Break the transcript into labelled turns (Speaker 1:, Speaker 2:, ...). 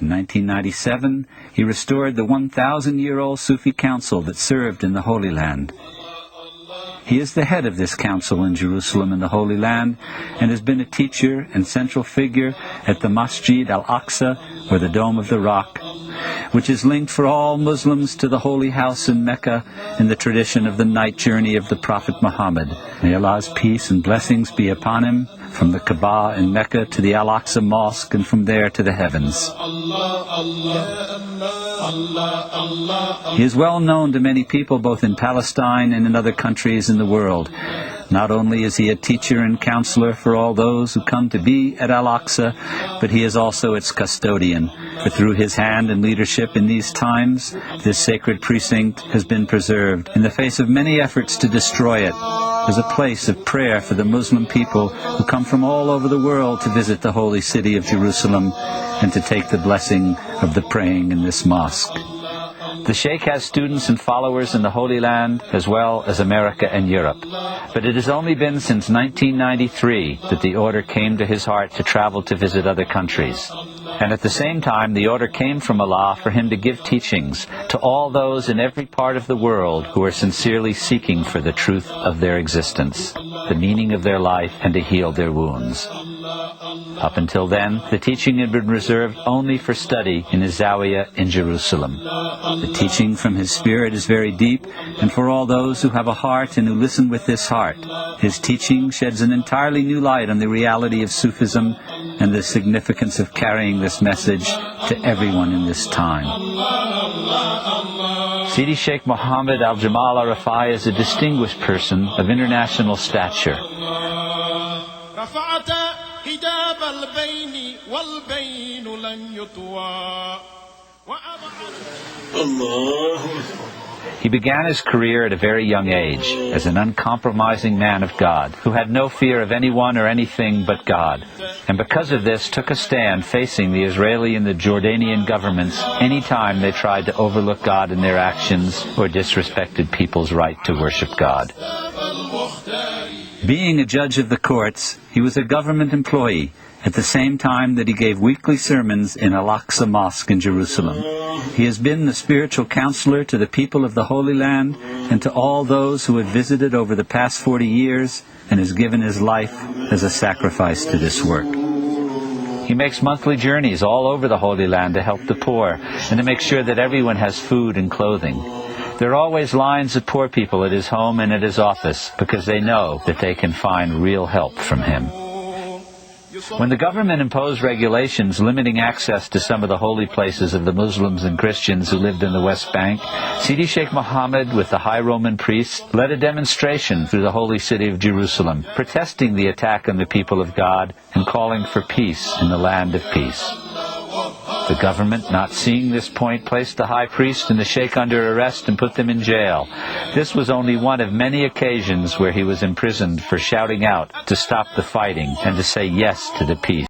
Speaker 1: In 1997, he restored the 1,000-year-old Sufi council that served in the Holy Land. He is the head of this council in Jerusalem in the Holy Land, and has been a teacher and central figure at the Masjid Al-Aqsa, or the Dome of the Rock, which is linked for all Muslims to the Holy House in Mecca in the tradition of the night journey of the Prophet Muhammad. May Allah's peace and blessings be upon him, from the Kaaba in Mecca to the Al-Aqsa Mosque, and from there to the heavens. He is well known to many people both in Palestine and in other countries in the world. Not only is he a teacher and counselor for all those who come to be at Al-Aqsa, but he is also its custodian. For through his hand and leadership in these times, this sacred precinct has been preserved in the face of many efforts to destroy it, as a place of prayer for the Muslim people who come from all over the world to visit the holy city of Jerusalem and to take the blessing of the praying in this mosque. The Sheikh has students and followers in the Holy Land as well as America and Europe. But it has only been since 1993 that the order came to his heart to travel to visit other countries. And at the same time, the order came from Allah for him to give teachings to all those in every part of the world who are sincerely seeking for the truth of their existence, the meaning of their life, and to heal their wounds. Up until then, the teaching had been reserved only for study in his Zawiya in Jerusalem. The teaching from his spirit is very deep, and for all those who have a heart and who listen with this heart, his teaching sheds an entirely new light on the reality of Sufism and the significance of carrying this message to everyone in this time. Sidi Sheikh Mohammed Al-Jamal Al-Rafai is a distinguished person of international stature. He began his career at a very young age as an uncompromising man of God who had no fear of anyone or anything but God, and because of this took a stand facing the Israeli and the Jordanian governments any time they tried to overlook God in their actions or disrespected people's right to worship God. Being a judge of the courts, he was a government employee at the same time that he gave weekly sermons in Al-Aqsa Mosque in Jerusalem. He has been the spiritual counselor to the people of the Holy Land and to all those who had visited over the past 40 years, and has given his life as a sacrifice to this work. He makes monthly journeys all over the Holy Land to help the poor and to make sure that everyone has food and clothing. There are always lines of poor people at his home and at his office because they know that they can find real help from him. When the government imposed regulations limiting access to some of the holy places of the Muslims and Christians who lived in the West Bank, Sidi Sheikh Mohammed, with the high Roman priests, led a demonstration through the holy city of Jerusalem, protesting the attack on the people of God and calling for peace in the land of peace. The government, not seeing this point, placed the high priest and the sheikh under arrest and put them in jail. This was only one of many occasions where he was imprisoned for shouting out to stop the fighting and to say yes to the peace.